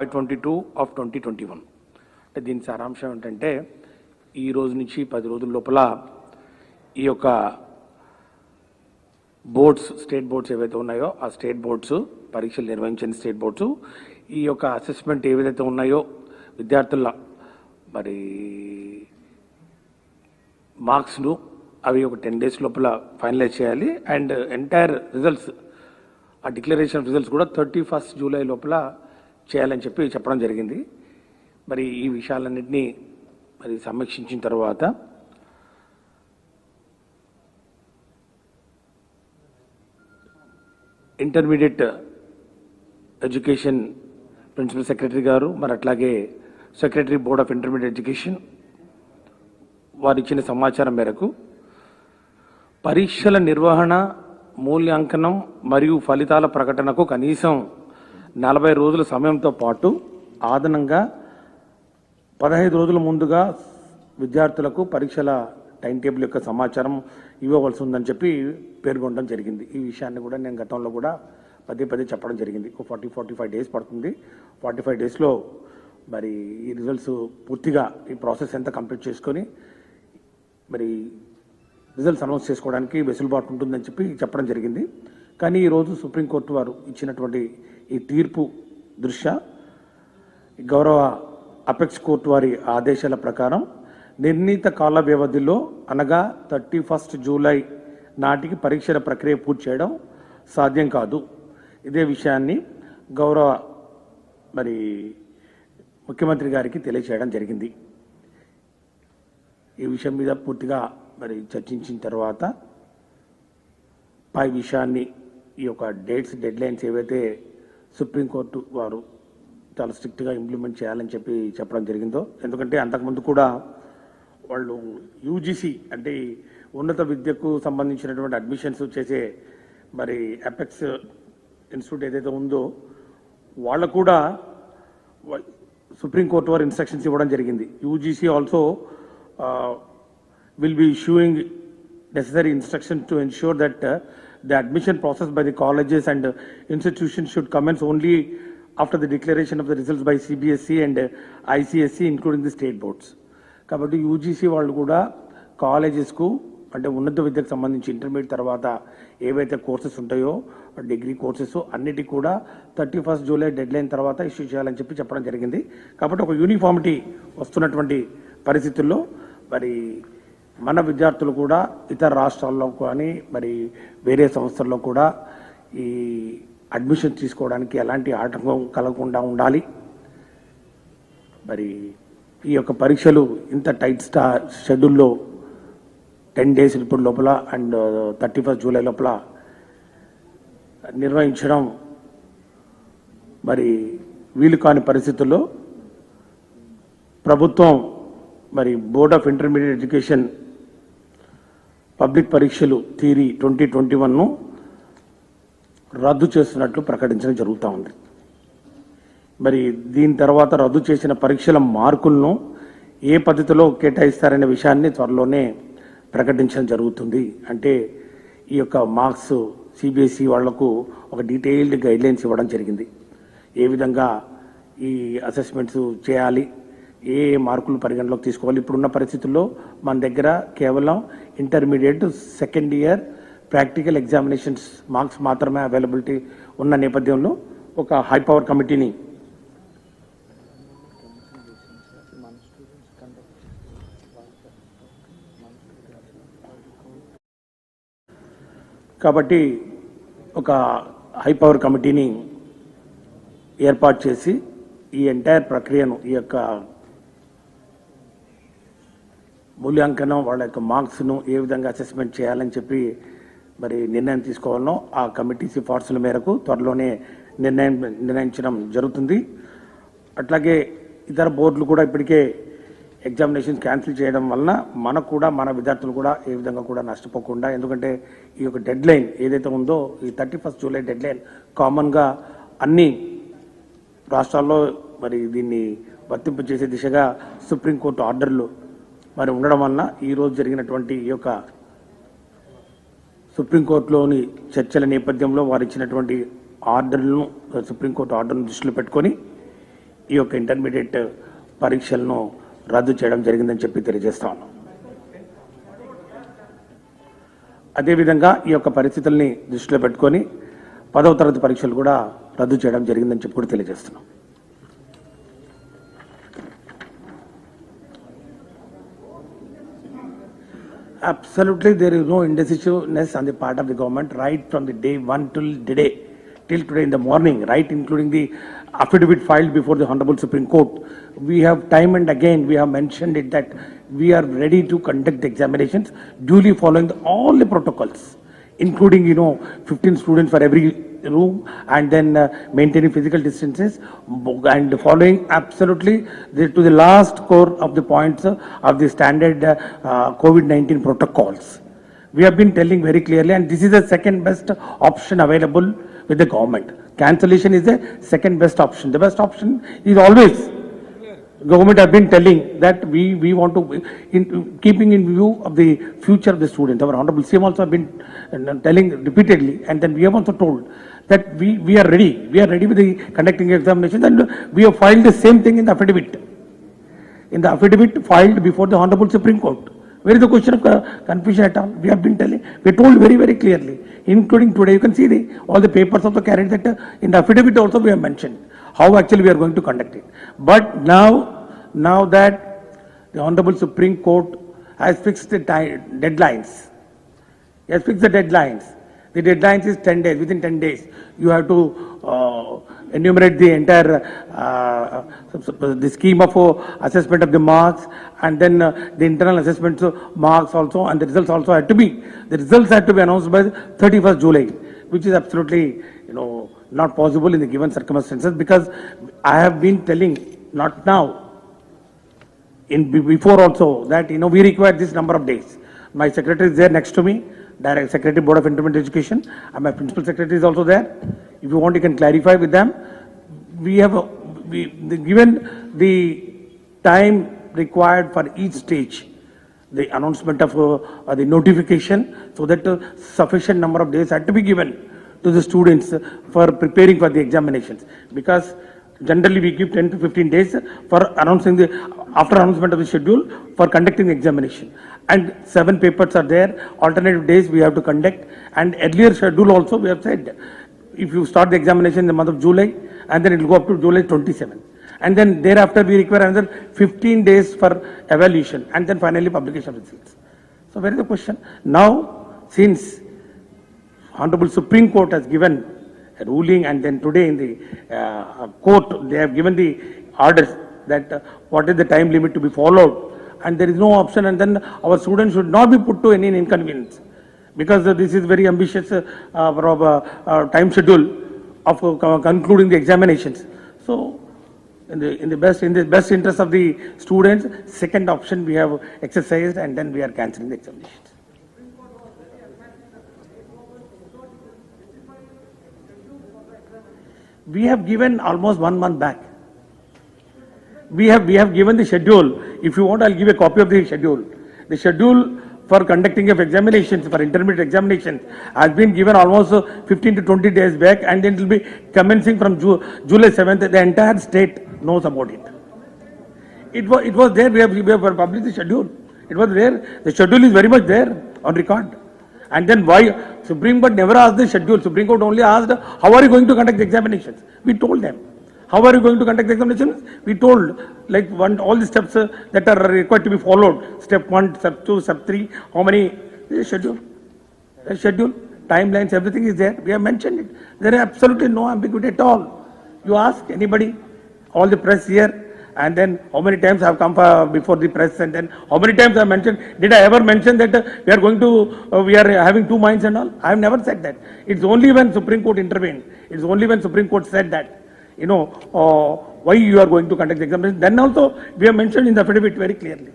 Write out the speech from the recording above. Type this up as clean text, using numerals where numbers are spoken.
22 of 2021 అంటే దీని సారాంశం ఏంటంటే ఈ రోజు నుంచి 10 రోజుల లోపల ఈ యొక్క బోర్డ్స్ స్టేట్ బోర్డ్స్ ఏవైతే ఉన్నాయో ఆ స్టేట్ బోర్డ్స్ పరీక్షలు నిర్వహించిన స్టేట్ బోర్డ్స్ ఈ యొక్క అసెస్మెంట్ ఏవైతే ఉన్నాయో విద్యార్థుల మరి మార్క్స్ను అవి ఒక 10 days లోపల ఫైనలైజ్ చేయాలి అండ్ ఎంటైర్ రిజల్ట్స్ ఆ డిక్లరేషన్ రిజల్ట్స్ కూడా 31st July లోపల చేయాలని చెప్పడం జరిగింది. మరి ఈ విషయాలన్నింటినీ మరి సమీక్షించిన తర్వాత ఇంటర్మీడియట్ ఎడ్యుకేషన్ ప్రిన్సిపల్ సెక్రటరీ గారు మరి అట్లాగే secretary board of intermediate education వారు ఇచ్చిన సమాచారం మేరకు పరీక్షల నిర్వహణ మూల్యాంకనం మరియు ఫలితాల ప్రకటనకు కనీసం 40 రోజుల సమయంతో పాటు అదనంగా 15 రోజుల ముందుగా విద్యార్థులకు పరీక్షల టైం టేబుల్ యొక్క సమాచారం ఇవ్వవలసి ఉందని పేర్కొనడం జరిగింది. ఈ విషయాన్ని కూడా నేను గతంలో కూడా పదే చెప్పడం జరిగింది. 45 days పడుతుంది. 45 daysలో మరి ఈ రిజల్ట్స్ పూర్తిగా ఈ ప్రాసెస్ ఎంత కంప్లీట్ చేసుకొని మరి రిజల్ట్స్ అనౌన్స్ చేసుకోవడానికి వెసులుబాటు ఉంటుందని చెప్పడం జరిగింది. కానీ ఈరోజు సుప్రీంకోర్టు వారు ఇచ్చినటువంటి ఈ తీర్పు దృష్ట్యా గౌరవ అపెక్స్ కోర్టు వారి ఆదేశాల ప్రకారం నిర్ణీత కాల వ్యవధిలో అనగా 31st July నాటికి పరీక్షల ప్రక్రియ పూర్తి చేయడం సాధ్యం కాదు. ఇదే విషయాన్ని గౌరవ మరి ముఖ్యమంత్రి గారికి తెలియచేయడం జరిగింది. ఈ విషయం మీద పూర్తిగా మరి చర్చించిన తర్వాత పై విషయాన్ని ఈ యొక్క డెడ్ లైన్స్ ఏవైతే సుప్రీంకోర్టు వారు చాలా స్ట్రిక్ట్గా ఇంప్లిమెంట్ చేయాలని చెప్పడం జరిగిందో, ఎందుకంటే అంతకుముందు కూడా వాళ్ళు యూజీసీ అంటే ఉన్నత విద్యకు సంబంధించినటువంటి అడ్మిషన్స్ చేసే మరి అపెక్స్ ఇన్స్టిట్యూట్ ఏదైతే ఉందో వాళ్ళకు కూడా సుప్రీంకోర్టు వారు ఇన్స్ట్రక్షన్స్ ఇవ్వడం జరిగింది. UGC also will be issuing necessary instructions to ensure that the admission process by the colleges and institutions should commence only after the declaration of the results by CBSE and ICSE including the state boards. కాబట్టి UGC వాళ్ళు కూడా కాలేజెస్కు అంటే ఉన్నత విద్యకు సంబంధించి intermediate తర్వాత ఏవైతే courses ఉంటాయో డిగ్రీ కోర్సెస్ అన్నిటికీ కూడా 31st July డెడ్ లైన్ తర్వాత ఇష్యూ చేయాలని చెప్పడం జరిగింది. కాబట్టి ఒక యూనిఫామిటీ వస్తున్నటువంటి పరిస్థితుల్లో మరి మన విద్యార్థులు కూడా ఇతర రాష్ట్రాల్లో కానీ మరి వేరే సంస్థల్లో కూడా ఈ అడ్మిషన్ తీసుకోవడానికి ఎలాంటి ఆటంకం కలగకుండా ఉండాలి. మరి ఈ యొక్క పరీక్షలు ఇంత టైట్ షెడ్యూల్లో 10 days ఇప్పుడు లోపల అండ్ 31st July లోపల నిర్వహించడం మరి వీలు కాని పరిస్థితుల్లో ప్రభుత్వం మరి board of intermediate education public పరీక్షలు థియరీ 2021ను రద్దు చేస్తున్నట్లు ప్రకటించడం జరుగుతూ ఉంది. మరి దీని తర్వాత రద్దు చేసిన పరీక్షల మార్కులను ఏ పద్ధతిలో కేటాయిస్తారనే విషయాన్ని త్వరలోనే ప్రకటించడం జరుగుతుంది. అంటే ఈ యొక్క మార్క్స్ సిబిఎస్ఈ వాళ్లకు ఒక డీటెయిల్డ్ గైడ్లైన్స్ ఇవ్వడం జరిగింది. ఏ విధంగా ఈ అసెస్మెంట్స్ చేయాలి, ఏ మార్కులు పరిగణలోకి తీసుకోవాలి. ఇప్పుడున్న పరిస్థితుల్లో మన దగ్గర కేవలం intermediate second year practical examinations marks మాత్రమే అవైలబిలిటీ ఉన్న నేపథ్యంలో ఒక హై పవర్ కమిటీని ఏర్పాటు చేసి ఈ ఎంటైర్ ప్రక్రియను ఈ యొక్క మూల్యాంకనం వాళ్ళ యొక్క మార్క్స్ను ఏ విధంగా అసెస్మెంట్ చేయాలని మరి నిర్ణయం తీసుకోవాలనో ఆ కమిటీ సిఫార్సుల మేరకు త్వరలోనే నిర్ణయించడం జరుగుతుంది. అట్లాగే ఇతర బోర్డులు కూడా ఇప్పటికే ఎగ్జామినేషన్ క్యాన్సిల్ చేయడం వలన మనకు కూడా మన విద్యార్థులు కూడా ఏ విధంగా కూడా నష్టపోకుండా, ఎందుకంటే ఈ యొక్క డెడ్ లైన్ ఏదైతే ఉందో ఈ 31st July డెడ్ లైన్ కామన్గా అన్ని రాష్ట్రాల్లో మరి దీన్ని వర్తింపజేసే దిశగా సుప్రీంకోర్టు ఆర్డర్లు మరి ఉండడం వలన ఈరోజు జరిగినటువంటి ఈ యొక్క సుప్రీంకోర్టులోని చర్చల నేపథ్యంలో వారు ఇచ్చినటువంటి ఆర్డర్లను సుప్రీంకోర్టు ఆర్డర్ను దృష్టిలో పెట్టుకొని ఈ యొక్క ఇంటర్మీడియట్ పరీక్షలను రద్దు చేయడం జరిగిందని చెప్పి తెలియజేస్తా ఉన్నాం. అదేవిధంగా ఈ యొక్క పరిస్థితుల్ని దృష్టిలో పెట్టుకొని 10వ తరగతి పరీక్షలు కూడా రద్దు చేయడం జరిగిందని చెప్పి కూడా తెలియజేస్తున్నాం. Absolutely, there is no indecisiveness on the part of the government right from the day one till today in the morning, right, including the affidavit filed before the Honorable Supreme Court. We have time and again we have mentioned it that we are ready to conduct the examinations duly following all the protocols, including 15 students for every room, and then maintaining physical distances and following absolutely to the last core of the points of the standard COVID-19 protocols. We have been telling very clearly, and this is the second best option available with the government. Cancellation is the second best option. The best option is always government have been telling that we want to, keeping in view of the future of the students. Our Honorable CM also have been telling repeatedly, and then we have also told that we are ready. We are ready with the conducting examinations, and we have filed the same thing in the affidavit. In the affidavit filed before the Honorable Supreme Court. Where is the question of confusion at all? We have been telling, we told very, very clearly, including today. You can see all the papers also carried that in the affidavit also we have mentioned how actually we are going to conduct it. But now that the Honorable Supreme Court has fixed the deadlines, the deadlines is 10 days. Within 10 days, you have to enumerate the entire the scheme of assessment of the marks, and then the internal assessment marks also, and the results also had to be announced by 31st July, which is absolutely not possible in the given circumstances, because I have been telling, not now, before also, that we require this number of days. My secretary is there next to me, Direct Secretary Board of Intermediate Education, and my principal secretary is also there. If you want, you can clarify with them. We have given the time required for each stage, the announcement of the notification, so that sufficient number of days had to be given to the students for preparing for the examinations, because generally we give 10 to 15 days for announcing after announcement of the schedule for conducting the examination, and 7 papers are there, alternative days we have to conduct, and earlier schedule also we have said if you start the examination in the month of July, and then it will go up to July 27th, and then thereafter we require another 15 days for evaluation, and then finally publication of results. So where is the question? Now, since Honorable Supreme Court has given a ruling, and then today in the court they have given the orders that what is the time limit to be followed, and there is no option, and then our students should not be put to any inconvenience, because this is very ambitious time schedule of concluding the examinations. So in the best interest of the students, second option we have exercised, and then we are cancelling the examinations. We have given almost 1 month back. We have given the schedule. If you want, I'll give a copy of the schedule. The schedule for conducting of examinations, for intermediate examinations, has been given almost 15 to 20 days back, and then it will be commencing from July 7th. The entire state knows about it. It was there. We have published the schedule. It was there. The schedule is very much there on record. And then why Supreme Court never asked the schedule? Supreme Court only asked, how are you going to conduct the examinations? We told them. How are you going to conduct the examinations? We told, like all the steps that are required to be followed. Step 1, step 2, step 3, how many? The schedule, timelines, everything is there. We have mentioned it. There is absolutely no ambiguity at all. You ask anybody, all the press here, and then how many times I have come before the press, and then how many times I have mentioned, did I ever mention that we are having 2 minds and all? I have never said that. It's only when Supreme Court intervened, it's only when Supreme Court said that, why you are going to conduct the examination, then also we have mentioned in the affidavit very clearly.